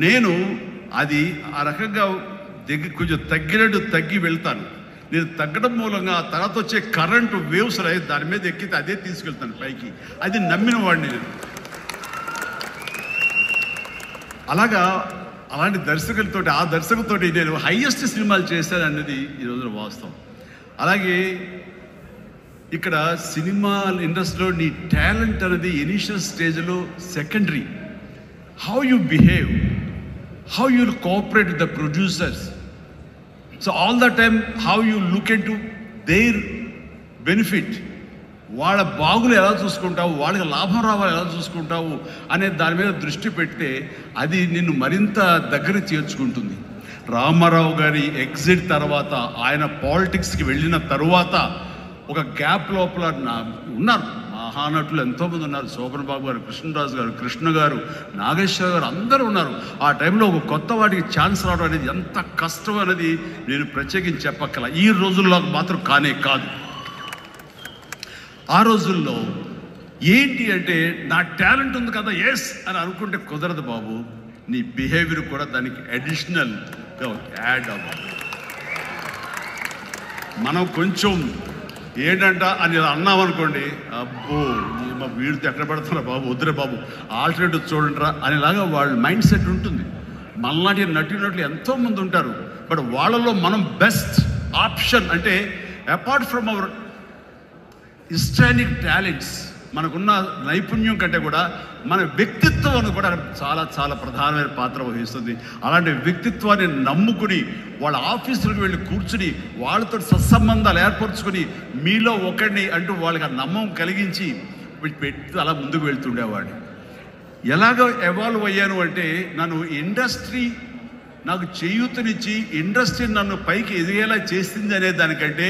నేను అది ఆ రకంగా కొంచెం తగ్గి వెళ్తాను. నేను తగ్గడం మూలంగా ఆ తర్వాత వచ్చే కరెంటు వేవ్స్ దాని మీద ఎక్కితే అదే తీసుకెళ్తాను పైకి. అది నమ్మిన వాడిని నేను. అలాంటి దర్శకులతోటి, ఆ దర్శకులతోటి నేను హైయెస్ట్ సినిమాలు చేశాను అన్నది ఈరోజు వాస్తవం. అలాగే ఇక్కడ సినిమా ఇండస్ట్రీలో నీ టాలెంట్ అనేది ఇనిషియల్ స్టేజ్లో secondary. How you behave, how you cooperate with the producers. So all the time how you look in to their benefit. వాళ్ళ బాగులు ఎలా చూసుకుంటావు, వాళ్ళకి లాభం రావాలి ఎలా చూసుకుంటావు అనే దాని మీద దృష్టి పెడితే అది నిన్ను మరింత దగ్గర చేర్చుకుంటుంది. రామారావు గారి ఎగ్జిట్ తర్వాత, ఆయన పాలిటిక్స్కి వెళ్ళిన తరువాత ఒక గ్యాప్ లోపల ఉన్నారు మహానటులు ఎంతోమంది ఉన్నారు. శోభన్ బాబు గారు, కృష్ణరాజు గారు, కృష్ణ గారు, నాగేశ్వర గారు అందరూ ఉన్నారు. ఆ టైంలో ఒక కొత్త వాడికి ఛాన్స్ రావడం అనేది ఎంత కష్టం అనేది నేను ప్రత్యేకించి చెప్పక్కల. ఈ రోజుల్లో మాత్రం కానే కాదు. ఆ రోజుల్లో ఏంటి అంటే నా టాలెంట్ ఉంది కదా ఎస్ అని అనుకుంటే కుదరదు బాబు. నీ బిహేవియర్ కూడా దానికి అడిషనల్గా యాడ్ అవ్వాలి. మనం కొంచెం ఏంటంట అని అన్నామనుకోండి, అబ్బో మా వీడితో ఎక్కడ పడుతున్నా బాబు, వద్దురే బాబు ఆల్టర్నేటివ్ చూడండిరా అనేలాగా వాళ్ళ మైండ్ సెట్ ఉంటుంది. మనలాంటి నటులు ఎంతోమంది ఉంటారు. బట్ వాళ్ళలో మనం బెస్ట్ ఆప్షన్ అంటే అపార్ట్ ఫ్రమ్ అవర్ హిస్టానిక్ టాలెంట్స్, మనకున్న నైపుణ్యం కంటే కూడా మన వ్యక్తిత్వం కూడా చాలా చాలా ప్రధానమైన పాత్ర వహిస్తుంది. అలాంటి వ్యక్తిత్వాన్ని నమ్ముకుని వాళ్ళ ఆఫీసులకు వెళ్ళి కూర్చుని వాళ్ళతో సత్సంబంధాలు ఏర్పరచుకుని మీలో ఒకడిని అంటూ వాళ్ళకి ఆ నమ్మకం కలిగించి పెట్టి అలా ముందుకు వెళ్తుండేవాడిని. ఎలాగ ఎవాల్వ్ అయ్యాను అంటే, నన్ను ఇండస్ట్రీ నాకు చేయూతనిచ్చి ఇండస్ట్రీ నన్ను పైకి ఎదిగేలా చేసింది అనే దానికంటే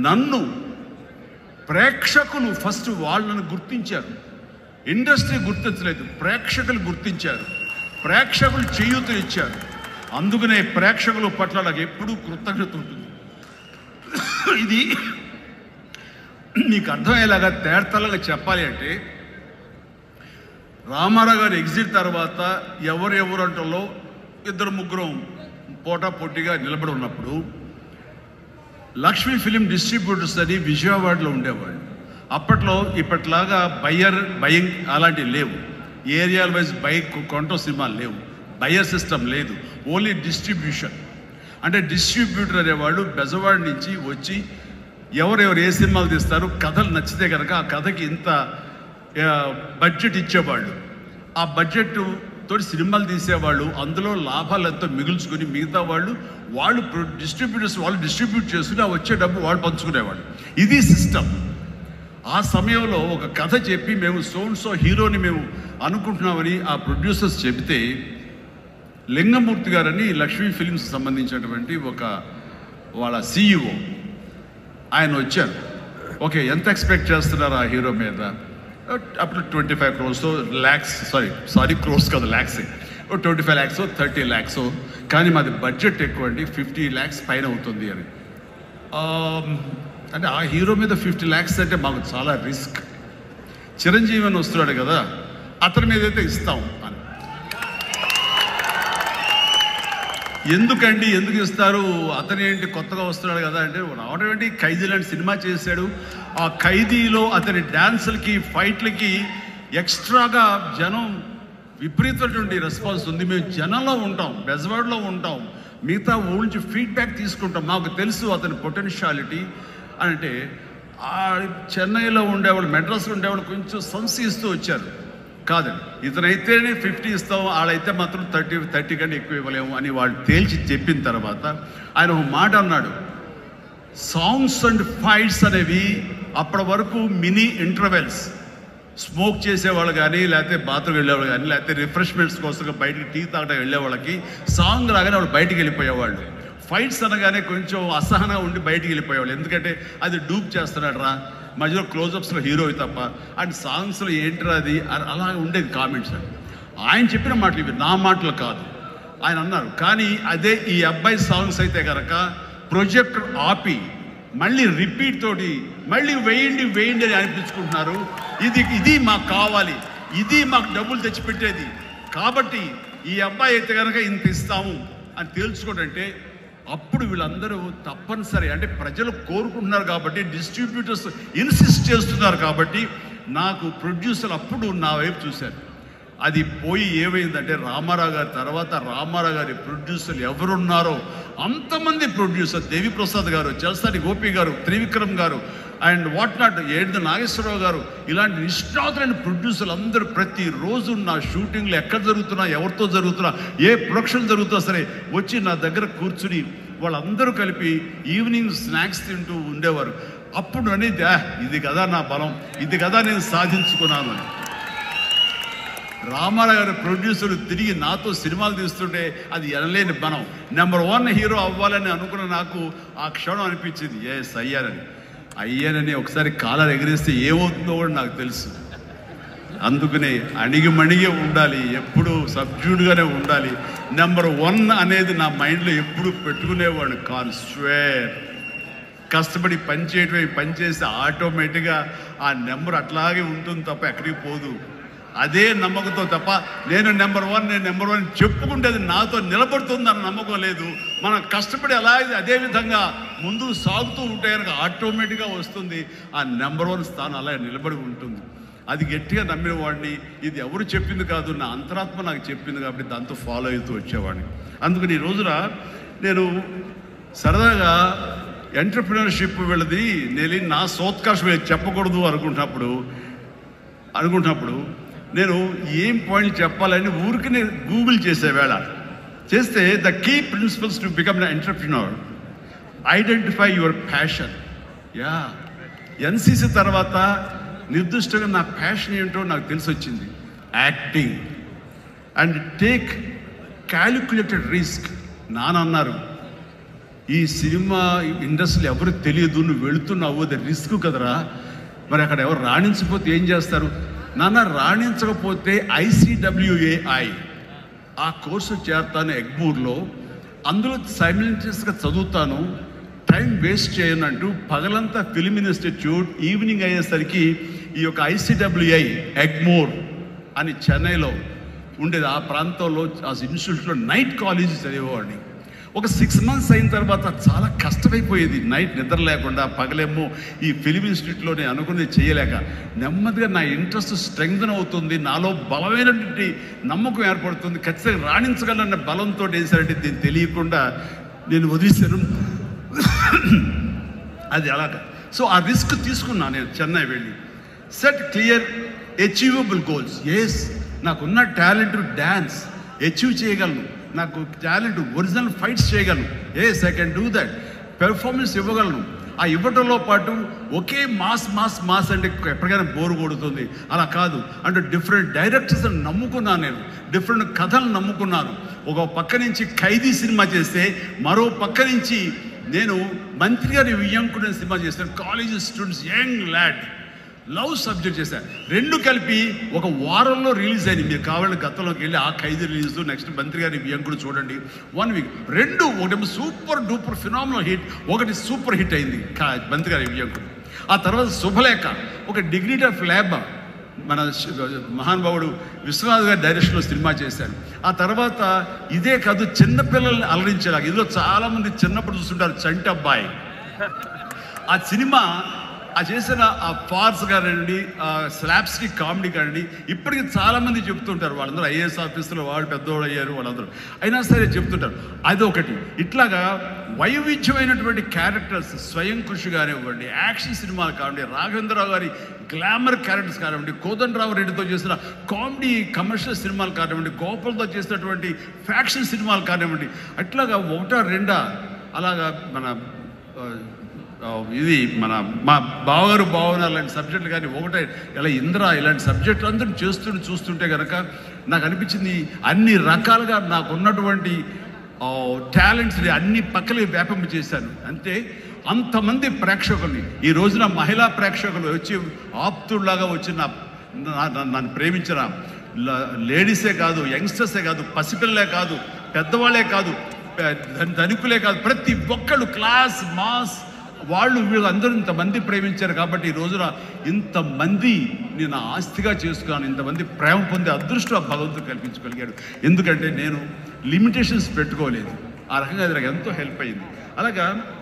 నన్ను ప్రేక్షకులు ఫస్ట్ వాళ్ళను గుర్తించారు. ఇండస్ట్రీ గుర్తించలేదు, ప్రేక్షకులు గుర్తించారు. ప్రేక్షకులు చేయూతనిచ్చారు. అందుకనే ప్రేక్షకుల పట్ల నాకు ఎప్పుడూ కృతజ్ఞత ఉంటుంది. ఇది మీకు అర్థమయ్యేలాగా తేటతెల్లగా చెప్పాలి అంటే, రామారావు గారు ఎగ్జిట్ తర్వాత ఎవరెవరు అంటలో ఇద్దరు ముగ్గురం పోటాపోటీగా నిలబడి ఉన్నప్పుడు లక్ష్మీ ఫిలిం డిస్ట్రిబ్యూటర్స్ అని విజయవాడలో ఉండేవాళ్ళు. అప్పట్లో ఇప్పట్లాగా బయింగ్ అలాంటివి లేవు. ఏరియాల వైజ్ కొంటో సినిమాలు లేవు, బయ్యర్ సిస్టమ్ లేదు, ఓన్లీ డిస్ట్రిబ్యూషన్. అంటే డిస్ట్రిబ్యూటర్ అనేవాళ్ళు బెజవాడ నుంచి వచ్చి ఎవరెవరు ఏ సినిమాలు తీస్తారు, కథలు నచ్చితే కనుక ఆ కథకి ఇంత బడ్జెట్ ఇచ్చేవాళ్ళు. ఆ బడ్జెట్ తోటి సినిమాలు తీసేవాళ్ళు. అందులో లాభాలు ఎంతో మిగుల్చుకుని మిగతా వాళ్ళు డిస్ట్రిబ్యూటర్స్ వాళ్ళు డిస్ట్రిబ్యూట్ చేసుకుని ఆ వచ్చే డబ్బు వాళ్ళు పంచుకునేవాళ్ళు. ఇది సిస్టమ్. ఆ సమయంలో ఒక కథ చెప్పి మేము సో హీరోని మేము అనుకుంటున్నామని ఆ ప్రొడ్యూసర్స్ చెబితే, లింగమూర్తి గారని లక్ష్మీ ఫిలిమ్స్ సంబంధించినటువంటి ఒక వాళ్ళ CEO ఆయన వచ్చారు. ఓకే, ఎంత ఎక్స్పెక్ట్ చేస్తున్నారు ఆ హీరో మీద? అప్పుడు 25 crores lakhs, సారీ క్రోర్స్ కాదు, ల్యాక్స్. 25 lakhs 30 lakhs, కానీ మాది బడ్జెట్ ఎక్కువ అండి, 50 lakhs పైన అవుతుంది అని. అంటే ఆ హీరో మీద 50 lakhs అంటే మాకు చాలా రిస్క్. చిరంజీవి అని వస్తున్నాడు కదా, అతని మీద అయితే ఇస్తాం అని. ఎందుకు ఇస్తారు, అతను ఏంటి కొత్తగా వస్తున్నాడు కదా అంటే, రావడం ఏంటి, ఖైదీ లాంటి సినిమా చేశాడు. ఆ ఖైదీలో అతని డ్యాన్సులకి ఫైట్లకి ఎక్స్ట్రాగా జనం విపరీతమైనటువంటి రెస్పాన్స్ ఉంది. మేము జనంలో ఉంటాం, బెజవాడలో ఉంటాం, మిగతా ఊళ్ళ నుంచి ఫీడ్బ్యాక్ తీసుకుంటాం, మాకు తెలుసు అతని పొటెన్షియాలిటీ అంటే. చెన్నైలో ఉండేవాళ్ళు, మెడ్రాస్లో ఉండేవాళ్ళు కొంచెం సంశయిస్తూ వచ్చారు. కాదండి, ఇతనైతేనే 50 ఇస్తాం, వాళ్ళైతే మాత్రం 30 కంటే ఎక్కువ ఇవ్వలేము అని వాళ్ళు తేల్చి చెప్పిన తర్వాత ఆయన ఒక మాట అన్నాడు, సాంగ్స్ అండ్ ఫైట్స్ అనేవి అప్పటి వరకు మినీ ఇంటర్వెల్స్, స్మోక్ చేసేవాళ్ళు కానీ, లేకపోతే బాత్రూమ్ వెళ్ళేవాళ్ళు కానీ, లేకపోతే రిఫ్రెష్మెంట్స్ కోసం బయటికి టీ తాగడం వెళ్ళే వాళ్ళకి సాంగ్ రాగానే వాళ్ళు బయటికి వెళ్ళిపోయేవాళ్ళు. ఫైట్స్ అనగానే కొంచెం అసహనంగా ఉండి బయటికి వెళ్ళిపోయేవాళ్ళు. ఎందుకంటే అది డూప్ చేస్తున్నాడు రా, మధ్యలో క్లోజప్స్లో హీరో తప్ప, అండ్ సాంగ్స్లో ఏంటరా అది, అలా ఉండేది కామెంట్స్. ఆయన చెప్పిన మాటలు ఇవి, నా మాటలు కాదు. ఆయన అన్నారు, కానీ అదే ఈ అబ్బాయి సాంగ్స్ అయితే కనుక ప్రొజెక్టర్ ఆపి మళ్ళీ రిపీట్ తోటి మళ్ళీ వేయండి అని అనిపించుకుంటున్నారు. ఇది మాకు కావాలి, ఇది మాకు డబ్బులు తెచ్చిపెట్టేది, కాబట్టి ఈ అబ్బాయి అయితే కనుక ఇంత ఇస్తాము అని తేల్చుకోడంటే అప్పుడు వీళ్ళందరూ తప్పనిసరి, అంటే ప్రజలు కోరుకుంటున్నారు కాబట్టి, డిస్ట్రిబ్యూటర్స్ ఇన్సిస్ట్ చేస్తున్నారు కాబట్టి నాకు ప్రొడ్యూసర్ అప్పుడు నా వైపు చూశారు. అది పోయి ఏమైందంటే రామారావు గారి తర్వాత రామారావు గారి ప్రొడ్యూసర్లు ఎవరున్నారో అంతమంది ప్రొడ్యూసర్, దేవిప్రసాద్ గారు, చలసాని గోపి గారు, త్రివిక్రమ్ గారు అండ్ వాట్ నాట్, ఏడు నాగేశ్వరరావు గారు, ఇలాంటి నిష్ణాతులైన ప్రొడ్యూసర్లు అందరూ ప్రతిరోజు నా షూటింగ్లు ఎక్కడ జరుగుతున్నా, ఎవరితో జరుగుతున్నా, ఏ ప్రొడక్షన్ జరుగుతున్నా సరే వచ్చి నా దగ్గర కూర్చుని వాళ్ళందరూ కలిపి ఈవినింగ్ స్నాక్స్ తింటూ ఉండేవారు. అప్పుడు అనేది ఇది కదా నా బలం, ఇది కదా నేను సాధించుకున్నాను అని. రామారావు గారి ప్రొడ్యూసర్లు తిరిగి నాతో సినిమాలు తీస్తుంటే అది ఎనలేని బలం. నెంబర్ 1 హీరో అవ్వాలని అనుకున్న నాకు ఆ క్షణం అనిపించింది ఎస్ అయ్యానని. ఒకసారి కాలర్ ఎగిరేస్తే ఏమవుతుందో కూడా నాకు తెలుసు. అందుకనే అణిగిమణిగే ఉండాలి, ఎప్పుడు సబ్జ్యూడ్గానే ఉండాలి. నెంబర్ 1 అనేది నా మైండ్లో ఎప్పుడు పెట్టుకునేవాడు కాదు. స్వేర్ కష్టపడి పనిచేస్తే ఆటోమేటిక్గా ఆ నెంబర్ అట్లాగే ఉంటుంది తప్ప ఎక్కడికి పోదు. అదే నమ్మకంతో తప్ప నేను నెంబర్ 1 చెప్పుకుంటే అది నాతో నిలబడుతుందన్న నమ్మకం లేదు. మనం కష్టపడి అలాగే అదే విధంగా ముందుకు సాగుతూ ఉంటే కనుక ఆటోమేటిక్గా వస్తుంది. ఆ నెంబర్ 1 స్థానం అలాగే నిలబడి ఉంటుంది. అది గట్టిగా నమ్మిన వాడిని. ఇది ఎవరు చెప్పింది కాదు, నా అంతరాత్మ నాకు చెప్పింది కాబట్టి దాంతో ఫాలో అవుతూ వచ్చేవాడిని. అందుకని ఈ రోజున నేను సరదాగా ఎంటర్ప్రినర్షిప్ వెళ్ళది నేను నా సోత్కర్షం చెప్పకూడదు అనుకుంటున్నప్పుడు నేను ఏం పాయింట్ చెప్పాలని ఊరికి నేను గూగుల్ చేసేవేళ చేస్తే the key principles to become an entrepreneur, identify your passion. NCC తర్వాత నిర్దిష్టంగా నా ప్యాషన్ ఏంటో నాకు తెలిసి వచ్చింది, acting. And take calculated risk. నానన్నారు ఈ సినిమా ఇండస్ట్రీలో ఎవరికి తెలియదు, నువ్వు వెళుతున్నావు, అది రిస్క్ కదరా, మరి అక్కడ ఎవరు రాణించకపోతే ఏం చేస్తారు? నాన్న రాణించకపోతే ICWAI ఆ కోర్సు చేరతాను ఎగ్మూర్లో, అందులో సైమిల్టేనియస్గా చదువుతాను, టైం వేస్ట్ చేయనంటూ పగలంతా ఫిల్మ్ ఇన్స్టిట్యూట్, ఈవినింగ్ అయ్యేసరికి ఈ యొక్క ICWI ఎగ్మూర్ అని చెన్నైలో ఉండేది. ఆ ప్రాంతంలో ఆ ఇన్స్టిట్యూట్లో నైట్ కాలేజీ చదివేవాడిని. ఒక 6 months అయిన తర్వాత చాలా కష్టమైపోయేది, నైట్ నిద్ర లేకుండా, పగలేమో ఈ ఫిల్మ్ ఇన్స్టిట్యూట్లోనే అనుకునేది చేయలేక నెమ్మదిగా నా ఇంట్రెస్ట్ స్ట్రెంగ్తన్ అవుతుంది, నాలో బలమైనటువంటి నమ్మకం ఏర్పడుతుంది, ఖచ్చితంగా రాణించగలన్న బలంతో వేసారంటే దీన్ని తెలియకుండా నేను వదిలేశాను. అది అలాగా. సో ఆ రిస్క్ తీసుకున్నా నేను చెన్నై వెళ్ళి. Set clear achievable goals. Yes నాకున్న టాలెంట్ డ్యాన్స్ అచీవ్ చేయగలను, నాకు టాలెంట్ ఒరిజినల్ ఫైట్స్ చేయగలను. Yes I can do that. Performance ఇవ్వగలను. ఆ ఇవ్వటంలో పాటు ఒకే మాస్ అంటే ఎప్పటికైనా బోరు కొడుతుంది. అలా కాదు, అంటే డిఫరెంట్ డైరెక్టర్స్ నమ్ముకున్నాను నేను, డిఫరెంట్ కథలు నమ్ముకున్నాను. ఒక పక్క నుంచి ఖైదీ సినిమా చేస్తే మరో పక్క నుంచి నేను మంత్రి గారి వియ్యంకుడు సినిమా చేశాను. College students, young lad, love subject చేశాను. 2 కలిపి ఒక వారంలో రిలీజ్ అయింది. మీరు కావాలంటే గతంలోకి వెళ్ళి ఆ ఖైదీ రిలీజ్, నెక్స్ట్ మంత్రి గారి వియ్యంకుడు చూడండి. 1 week. 2 ఒకటి సూపర్ డూపర్ ఫినామినల్ హిట్, ఒకటి సూపర్ హిట్ అయింది మంత్రి గారి వియ్యంకుడు. ఆ తర్వాత శుభలేఖ, ఒక డిగ్నిటీ ఆఫ్ ల్యాబ్, మన మహానుభావుడు విశ్వనాథ్ గారి డైరెక్షన్లో సినిమా చేశాను. ఆ తర్వాత ఇదే కాదు, చిన్నపిల్లల్ని అలరించేలాగా, ఇందులో చాలామంది చిన్నప్పుడు చూస్తుంటారు, చంటి అబ్బాయి. ఆ సినిమా ఆ చేసిన ఆ ఫార్స్ కానివ్వండి, ఆ స్లాప్స్టిక్ కామెడీ కానివ్వండి, ఇప్పటికీ చాలామంది చెప్తుంటారు, వాళ్ళందరూ ఐఏఎస్ ఆఫీసులో వాళ్ళు పెద్దవాళ్ళు అయ్యారు, వాళ్ళందరూ అయినా సరే చెప్తుంటారు. అదొకటి. ఇట్లాగా వైవిధ్యమైనటువంటి క్యారెక్టర్స్, స్వయం కృషి కానివ్వండి, యాక్షన్ సినిమాలు కానివ్వండి, రాఘవేంద్రరావు గారి గ్లామర్ క్యారెక్టర్స్ కానివ్వండి, కోదండరావు రెడ్డితో చేసిన కామెడీ కమర్షియల్ సినిమాలు కానివ్వండి, గోపాల్తో చేసినటువంటి ఫ్యాక్షన్ సినిమాలు కానివ్వండి, అట్లాగా 1-2 అలాగా మన ఇది మా బావగారు భావన లాంటి సబ్జెక్టులు కానీ, ఒకటే ఇలా ఇంద్ర ఇలాంటి సబ్జెక్టులు అందరూ చూస్తుంటే కనుక నాకు అనిపించింది అన్ని రకాలుగా నాకు ఉన్నటువంటి టాలెంట్స్ని అన్ని పక్కలే వ్యాపింప చేశాను. అంటే అంతమంది ప్రేక్షకుల్ని ఈ రోజున మహిళా ప్రేక్షకులు వచ్చి ఆప్తుల్లాగా వచ్చి నన్ను ప్రేమించిన లేడీసే కాదు, యంగ్స్టర్సే కాదు, పసిపిల్లలే కాదు, పెద్దవాళ్ళే కాదు, ధనికులే కాదు, ప్రతి ఒక్కళ్ళు క్లాస్ మాస్ వీళ్ళందరూ ఇంతమంది ప్రేమించారు కాబట్టి ఈ రోజున ఇంతమంది నేను ఆస్తిగా చేసుకున్నాను, ఇంతమంది ప్రేమ పొందే అదృష్టం ఆ భగవంతుడు కల్పించగలిగాడు. ఎందుకంటే నేను లిమిటేషన్స్ పెట్టుకోలేదు. ఆ రకంగా అది నాకు ఎంతో హెల్ప్ అయింది. అలాగా